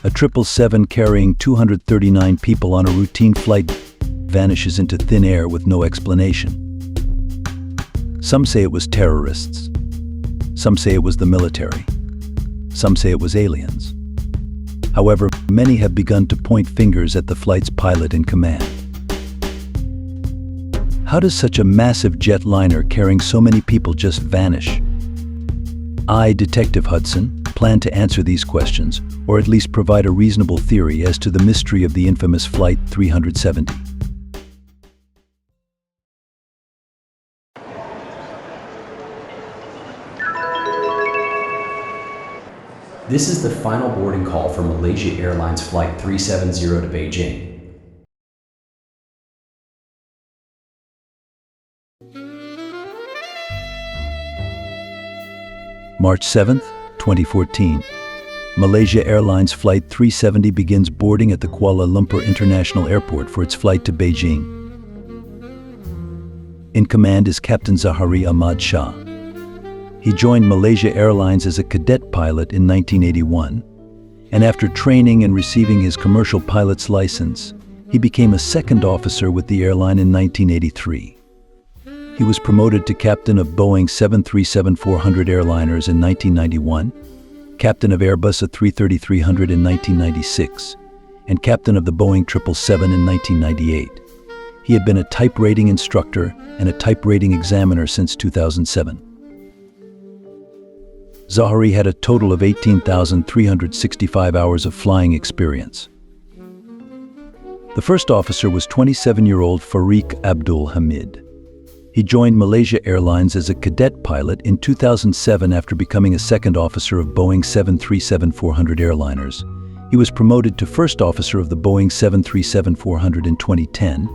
A 777 carrying 239 people on a routine flight vanishes into thin air with no explanation. Some say it was terrorists. Some say it was the military. Some say it was aliens. However, many have begun to point fingers at the flight's pilot in command. How does such a massive jetliner carrying so many people just vanish? I, Detective Hudson, plan to answer these questions, or at least provide a reasonable theory as to the mystery of the infamous Flight 370. This is the final boarding call for Malaysia Airlines Flight 370 to Beijing. March 7, 2014. Malaysia Airlines Flight 370 begins boarding at the Kuala Lumpur International Airport for its flight to Beijing. In command is Captain Zahari Ahmad Shah. He joined Malaysia Airlines as a cadet pilot in 1981, and after training and receiving his commercial pilot's license, he became a second officer with the airline in 1983. He was promoted to captain of Boeing 737-400 airliners in 1991, captain of Airbus A330-300 in 1996, and captain of the Boeing 777 in 1998. He had been a type rating instructor and a type rating examiner since 2007. Zahari had a total of 18,365 hours of flying experience. The first officer was 27-year-old Fariq Abdul Hamid. He joined Malaysia Airlines as a cadet pilot in 2007 after becoming a second officer of Boeing 737-400 airliners. He was promoted to first officer of the Boeing 737-400 in 2010,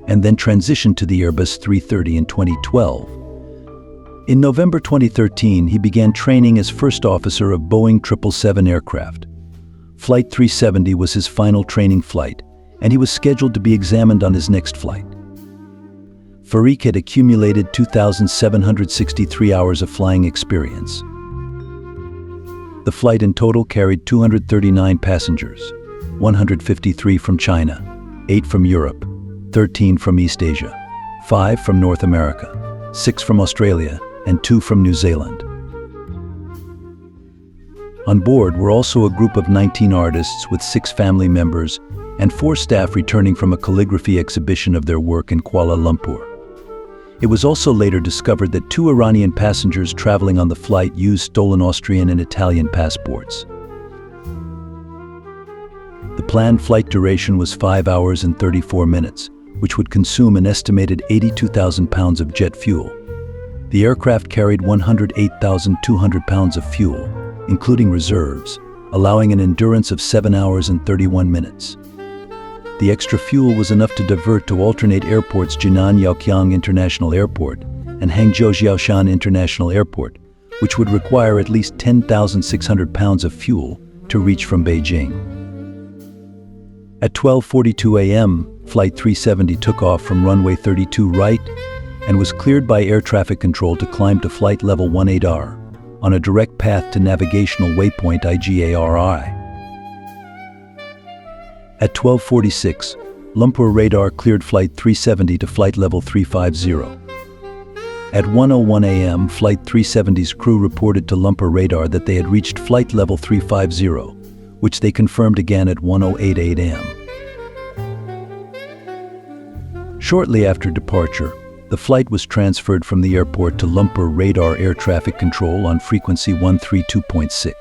and then transitioned to the Airbus 330 in 2012. In November 2013, he began training as first officer of Boeing 777 aircraft. Flight 370 was his final training flight, and he was scheduled to be examined on his next flight. Fariq had accumulated 2,763 hours of flying experience. The flight in total carried 239 passengers, 153 from China, 8 from Europe, 13 from East Asia, 5 from North America, 6 from Australia, and 2 from New Zealand. On board were also a group of 19 artists with 6 family members and 4 staff returning from a calligraphy exhibition of their work in Kuala Lumpur. It was also later discovered that 2 Iranian passengers traveling on the flight used stolen Austrian and Italian passports. The planned flight duration was 5 hours and 34 minutes, which would consume an estimated 82,000 pounds of jet fuel. The aircraft carried 108,200 pounds of fuel, including reserves, allowing an endurance of 7 hours and 31 minutes. The extra fuel was enough to divert to alternate airports Jinan Yaoqiang International Airport and Hangzhou Jiaoshan International Airport, which would require at least 10,600 pounds of fuel to reach from Beijing. At 12:42 a.m., Flight 370 took off from runway 32 right and was cleared by air traffic control to climb to flight level 18R on a direct path to navigational waypoint IGARI. At 12:46, Lumpur radar cleared Flight 370 to flight level 350. At 1:01 a.m., Flight 370's crew reported to Lumpur radar that they had reached flight level 350, which they confirmed again at 1:08 a.m. Shortly after departure, the flight was transferred from the airport to Lumpur radar air traffic control on frequency 132.6.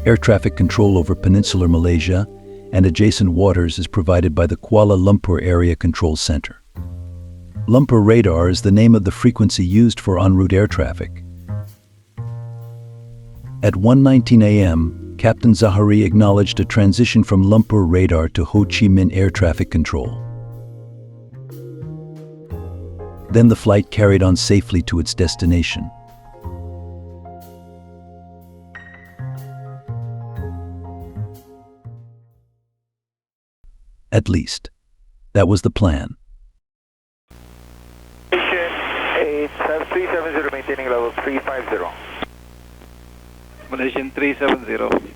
Air traffic control over peninsular Malaysia and adjacent waters is provided by the Kuala Lumpur Area Control Center. Lumpur radar is the name of the frequency used for en route air traffic. At 1:19 a.m., Captain Zahari acknowledged a transition from Lumpur radar to Ho Chi Minh air traffic control. Then the flight carried on safely to its destination. At least, that was the plan. Malaysian 370, maintaining level 350. Malaysian 370.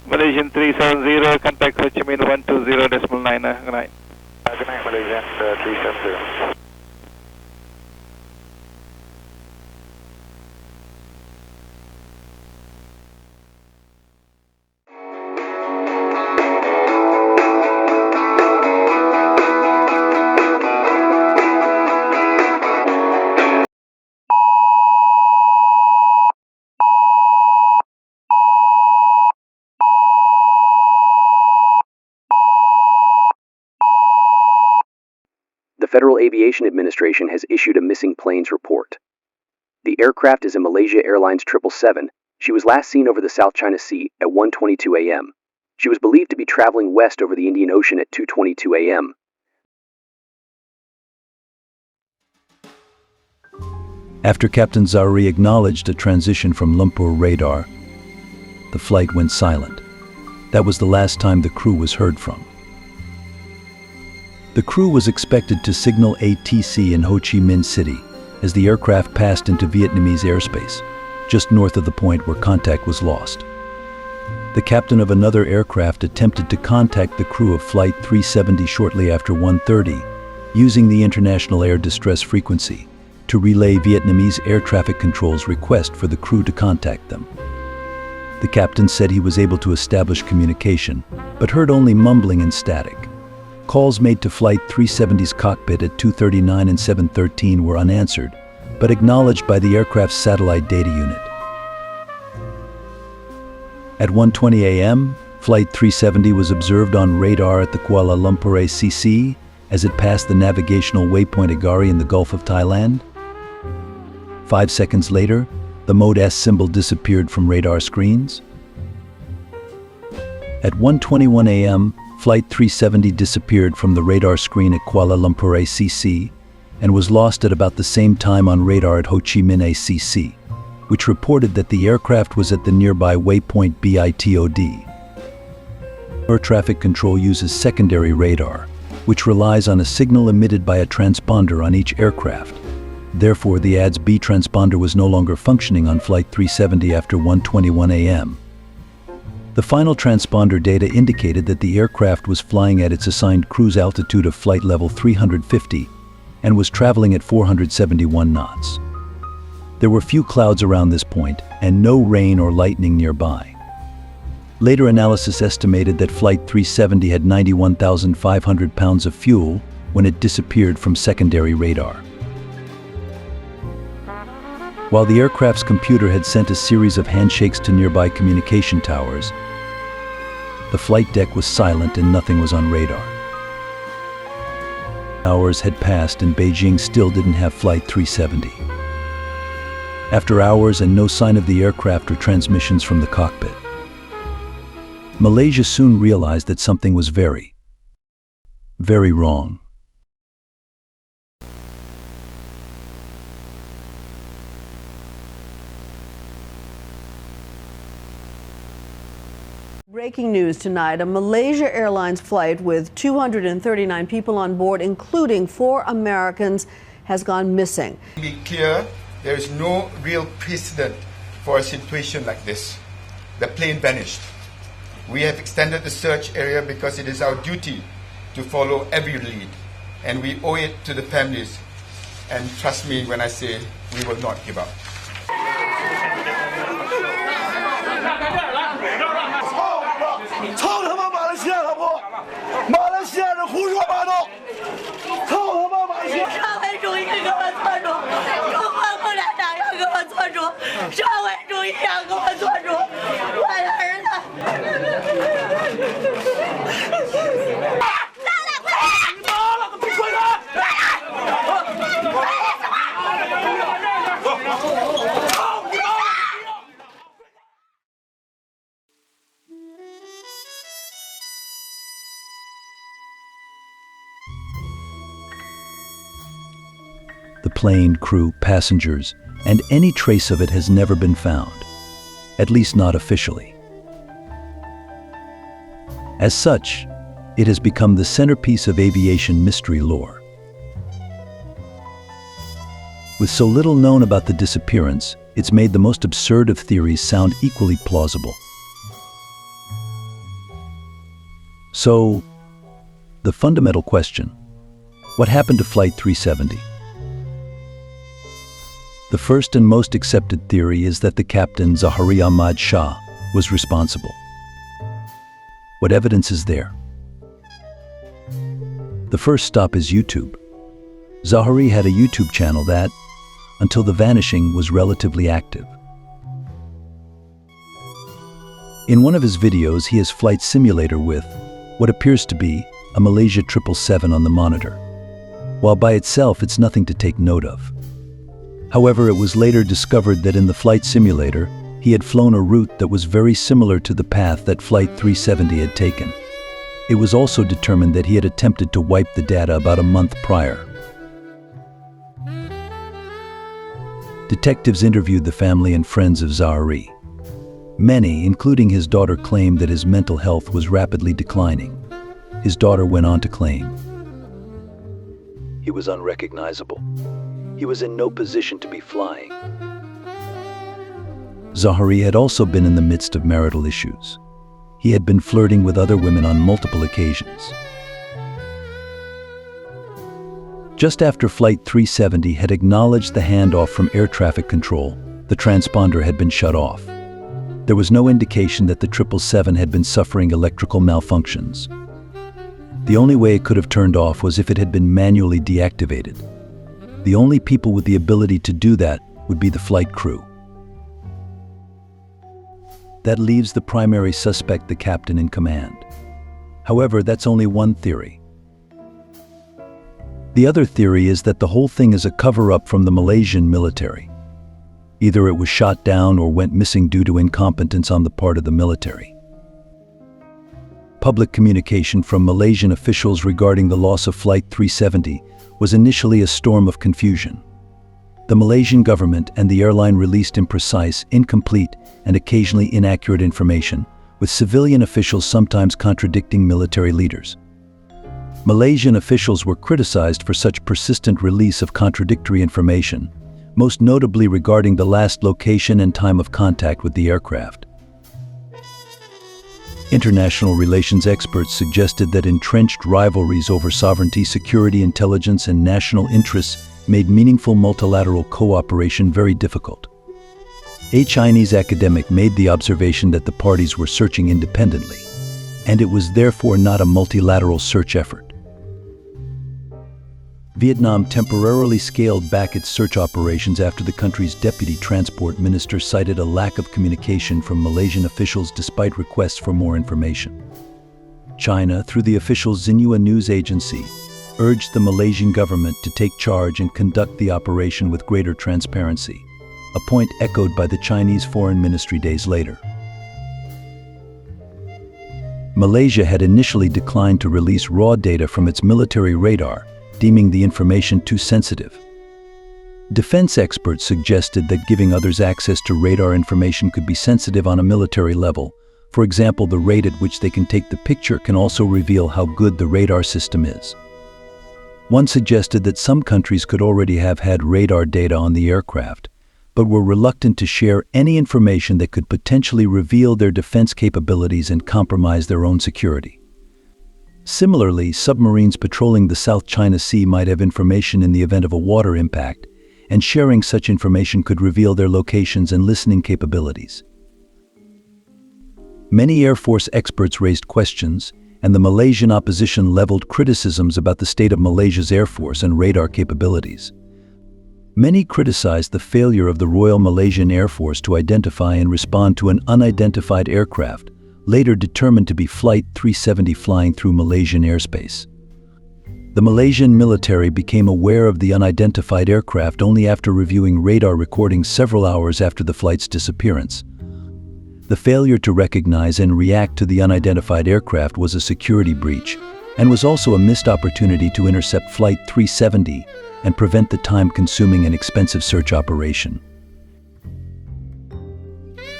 Malaysian 370, contact Ho Chi Minh 120.9. Good night. Good night, Malaysian 370. The Federal Aviation Administration has issued a missing planes report. The aircraft is a Malaysia Airlines 777. She was last seen over the South China Sea at 1:22 a.m. She was believed to be traveling west over the Indian Ocean at 2:22 a.m. After Captain Zari acknowledged a transition from Lumpur radar, the flight went silent. That was the last time the crew was heard from. The crew was expected to signal ATC in Ho Chi Minh City as the aircraft passed into Vietnamese airspace, just north of the point where contact was lost. The captain of another aircraft attempted to contact the crew of Flight 370 shortly after 1:30, using the International Air Distress Frequency to relay Vietnamese air traffic control's request for the crew to contact them. The captain said he was able to establish communication, but heard only mumbling and static. Calls made to Flight 370's cockpit at 2:39 and 7:13 were unanswered, but acknowledged by the aircraft's satellite data unit. At 1:20 a.m., Flight 370 was observed on radar at the Kuala Lumpur ACC as it passed the navigational waypoint Agari in the Gulf of Thailand. 5 seconds later, the Mode S symbol disappeared from radar screens. At 1:21 a.m., Flight 370 disappeared from the radar screen at Kuala Lumpur ACC and was lost at about the same time on radar at Ho Chi Minh ACC, which reported that the aircraft was at the nearby waypoint BITOD. Air traffic control uses secondary radar, which relies on a signal emitted by a transponder on each aircraft. Therefore, the ADS-B transponder was no longer functioning on Flight 370 after 1:21 a.m. The final transponder data indicated that the aircraft was flying at its assigned cruise altitude of flight level 350 and was traveling at 471 knots. There were few clouds around this point and no rain or lightning nearby. Later analysis estimated that Flight 370 had 91,500 pounds of fuel when it disappeared from secondary radar. While the aircraft's computer had sent a series of handshakes to nearby communication towers, the flight deck was silent and nothing was on radar. Hours had passed and Beijing still didn't have Flight 370. After hours and no sign of the aircraft or transmissions from the cockpit, Malaysia soon realized that something was very, very wrong. Breaking news tonight, a Malaysia Airlines flight with 239 people on board, including 4 Americans, has gone missing. To be clear, there is no real precedent for a situation like this. The plane vanished. We have extended the search area because it is our duty to follow every lead, and we owe it to the families. And trust me when I say we will not give up. 操他妈马来西亚老婆！马来西亚人胡说八道！操他妈马来西亚！社会主义给我做主，中国共产党要给我做主，社会主义要给我做主，我的儿子。你妈了个逼鬼的！ The plane, crew, passengers, and any trace of it has never been found, at least not officially. As such, it has become the centerpiece of aviation mystery lore. With so little known about the disappearance, it's made the most absurd of theories sound equally plausible. So, the fundamental question: what happened to Flight 370? The first and most accepted theory is that the captain, Zahari Ahmad Shah, was responsible. What evidence is there? The first stop is YouTube. Zahari had a YouTube channel that, until the Vanishing, was relatively active. In one of his videos, he has flight simulator with what appears to be a Malaysia 777 on the monitor. While by itself it's nothing to take note of. However, it was later discovered that in the flight simulator, he had flown a route that was very similar to the path that Flight 370 had taken. It was also determined that he had attempted to wipe the data about a month prior. Detectives interviewed the family and friends of Zahari. Many, including his daughter, claimed that his mental health was rapidly declining. His daughter went on to claim, "He was unrecognizable. He was in no position to be flying." Zahari had also been in the midst of marital issues. He had been flirting with other women on multiple occasions. Just after Flight 370 had acknowledged the handoff from air traffic control, the transponder had been shut off. There was no indication that the 777 had been suffering electrical malfunctions. The only way it could have turned off was if it had been manually deactivated. The only people with the ability to do that would be the flight crew. That leaves the primary suspect, the captain in command. However, that's only one theory. The other theory is that the whole thing is a cover-up from the Malaysian military. Either it was shot down or went missing due to incompetence on the part of the military. Public communication from Malaysian officials regarding the loss of Flight 370 was initially a storm of confusion. The Malaysian government and the airline released imprecise, incomplete, and occasionally inaccurate information, with civilian officials sometimes contradicting military leaders. Malaysian officials were criticized for such persistent release of contradictory information, most notably regarding the last location and time of contact with the aircraft. International relations experts suggested that entrenched rivalries over sovereignty, security, intelligence, and national interests made meaningful multilateral cooperation very difficult. A Chinese academic made the observation that the parties were searching independently, and it was therefore not a multilateral search effort. Vietnam temporarily scaled back its search operations after the country's deputy transport minister cited a lack of communication from Malaysian officials despite requests for more information. China, through the official Xinhua news agency, urged the Malaysian government to take charge and conduct the operation with greater transparency, a point echoed by the Chinese Foreign Ministry days later. Malaysia had initially declined to release raw data from its military radar, deeming the information too sensitive. Defense experts suggested that giving others access to radar information could be sensitive on a military level. For example, the rate at which they can take the picture can also reveal how good the radar system is. One suggested that some countries could already have had radar data on the aircraft, but were reluctant to share any information that could potentially reveal their defense capabilities and compromise their own security. Similarly, submarines patrolling the South China Sea might have information in the event of a water impact, and sharing such information could reveal their locations and listening capabilities. Many Air Force experts raised questions, and the Malaysian opposition leveled criticisms about the state of Malaysia's Air Force and radar capabilities. Many criticized the failure of the Royal Malaysian Air Force to identify and respond to an unidentified aircraft, later determined to be Flight 370 flying through Malaysian airspace. The Malaysian military became aware of the unidentified aircraft only after reviewing radar recordings several hours after the flight's disappearance. The failure to recognize and react to the unidentified aircraft was a security breach, and was also a missed opportunity to intercept Flight 370 and prevent the time-consuming and expensive search operation.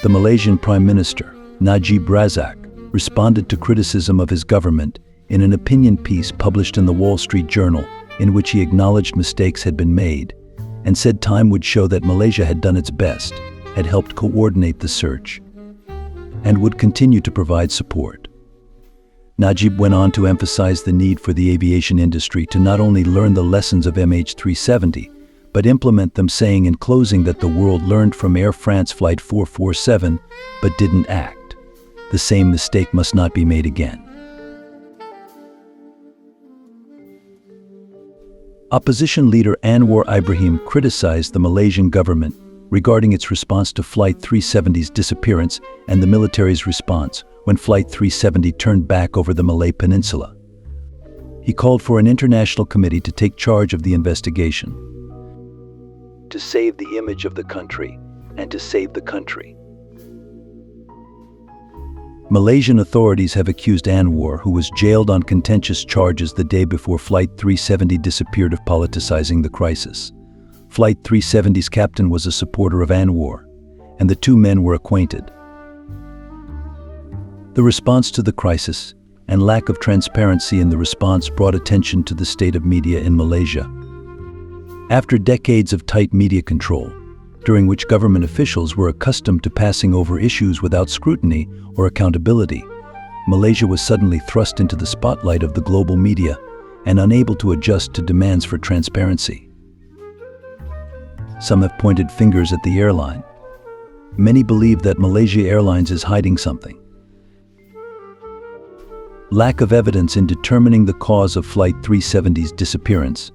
The Malaysian Prime Minister, Najib Razak, responded to criticism of his government in an opinion piece published in the Wall Street Journal, in which he acknowledged mistakes had been made and said time would show that Malaysia had done its best, had helped coordinate the search, and would continue to provide support. Najib went on to emphasize the need for the aviation industry to not only learn the lessons of MH370, but implement them, saying in closing that the world learned from Air France Flight 447, but didn't act. The same mistake must not be made again. Opposition leader Anwar Ibrahim criticized the Malaysian government regarding its response to Flight 370's disappearance and the military's response when Flight 370 turned back over the Malay Peninsula. He called for an international committee to take charge of the investigation, to save the image of the country and to save the country. Malaysian authorities have accused Anwar, who was jailed on contentious charges the day before Flight 370 disappeared, of politicizing the crisis. Flight 370's captain was a supporter of Anwar, and the two men were acquainted. The response to the crisis and lack of transparency in the response brought attention to the state of media in Malaysia. After decades of tight media control, during which government officials were accustomed to passing over issues without scrutiny or accountability, Malaysia was suddenly thrust into the spotlight of the global media and unable to adjust to demands for transparency. Some have pointed fingers at the airline. Many believe that Malaysia Airlines is hiding something. Lack of evidence in determining the cause of Flight 370's disappearance,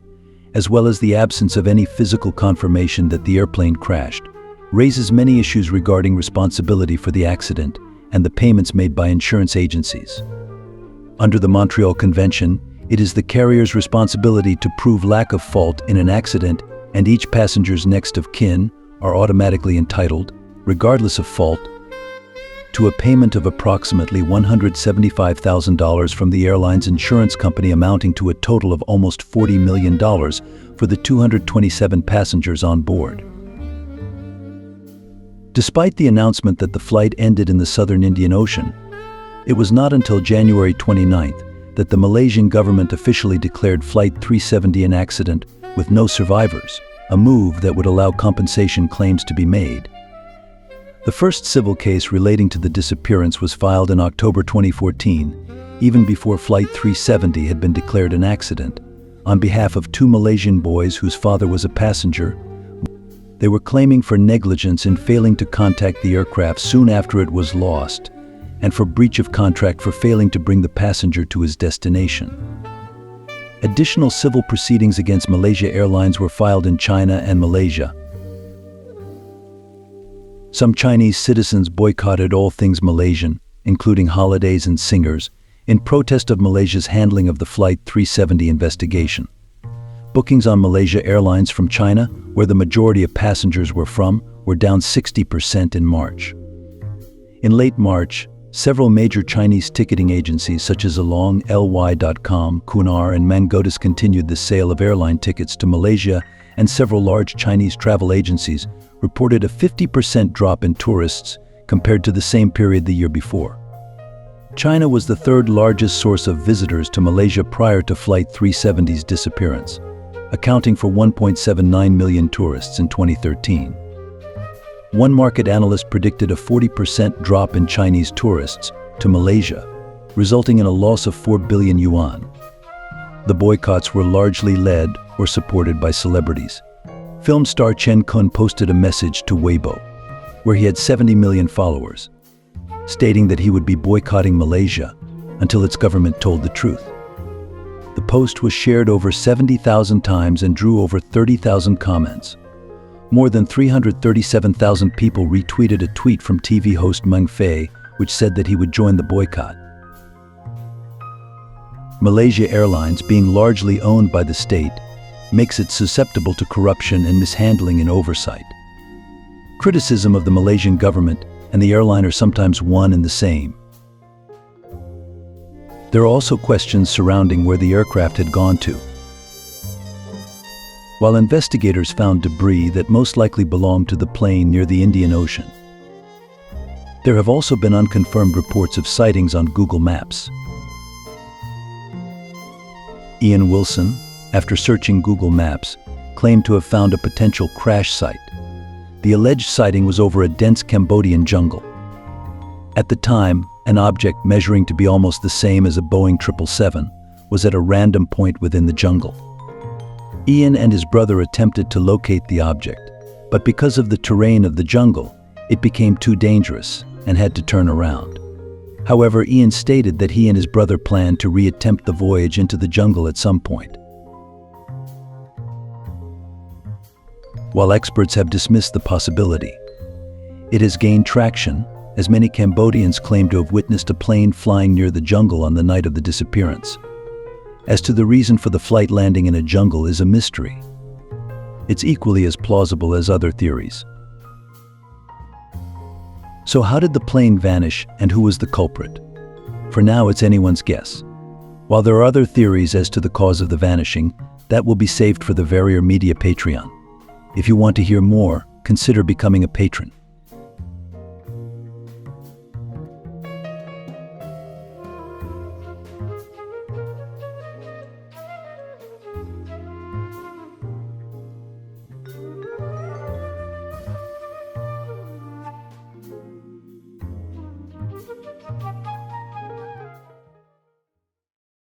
as well as the absence of any physical confirmation that the airplane crashed, raises many issues regarding responsibility for the accident and the payments made by insurance agencies. Under the Montreal Convention, it is the carrier's responsibility to prove lack of fault in an accident, and each passenger's next of kin are automatically entitled, regardless of fault, to a payment of approximately $175,000 from the airline's insurance company, amounting to a total of almost $40 million for the 227 passengers on board. Despite the announcement that the flight ended in the southern Indian Ocean, it was not until January 29th that the Malaysian government officially declared Flight 370 an accident with no survivors, a move that would allow compensation claims to be made. The first civil case relating to the disappearance was filed in October 2014, even before Flight 370 had been declared an accident, on behalf of two Malaysian boys whose father was a passenger. They were claiming for negligence in failing to contact the aircraft soon after it was lost, and for breach of contract for failing to bring the passenger to his destination. Additional civil proceedings against Malaysia Airlines were filed in China and Malaysia. Some Chinese citizens boycotted all things Malaysian, including holidays and singers, in protest of Malaysia's handling of the Flight 370 investigation. Bookings on Malaysia Airlines from China, where the majority of passengers were from, were down 60% in March. In late March, several major Chinese ticketing agencies such as Along, ly.com, Qunar, and Mango discontinued the sale of airline tickets to Malaysia, and several large Chinese travel agencies reported a 50% drop in tourists compared to the same period the year before. China was the third largest source of visitors to Malaysia prior to Flight 370's disappearance, accounting for 1.79 million tourists in 2013. One market analyst predicted a 40% drop in Chinese tourists to Malaysia, resulting in a loss of 4 billion yuan. The boycotts were largely led or supported by celebrities. Film star Chen Kun posted a message to Weibo, where he had 70 million followers, stating that he would be boycotting Malaysia until its government told the truth. The post was shared over 70,000 times and drew over 30,000 comments. More than 337,000 people retweeted a tweet from TV host Meng Fei, which said that he would join the boycott. Malaysia Airlines, being largely owned by the state, makes it susceptible to corruption and mishandling and oversight. Criticism of the Malaysian government and the airline are sometimes one and the same. There are also questions surrounding where the aircraft had gone to. While investigators found debris that most likely belonged to the plane near the Indian Ocean, there have also been unconfirmed reports of sightings on Google Maps. Ian Wilson, after searching Google Maps, claimed to have found a potential crash site. The alleged sighting was over a dense Cambodian jungle. At the time, An object measuring to be almost the same as a Boeing 777 was at a random point within the jungle. Ian and his brother attempted to locate the object, but because of the terrain of the jungle, it became too dangerous and had to turn around. However, Ian stated that he and his brother planned to reattempt the voyage into the jungle at some point. While experts have dismissed the possibility, it has gained traction, as many Cambodians claim to have witnessed a plane flying near the jungle on the night of the disappearance. As to the reason for the flight landing in a jungle is a mystery. It's equally as plausible as other theories. So how did the plane vanish and who was the culprit? For now, it's anyone's guess. While there are other theories as to the cause of the vanishing, that will be saved for the Varier Media Patreon. If you want to hear more, consider becoming a patron.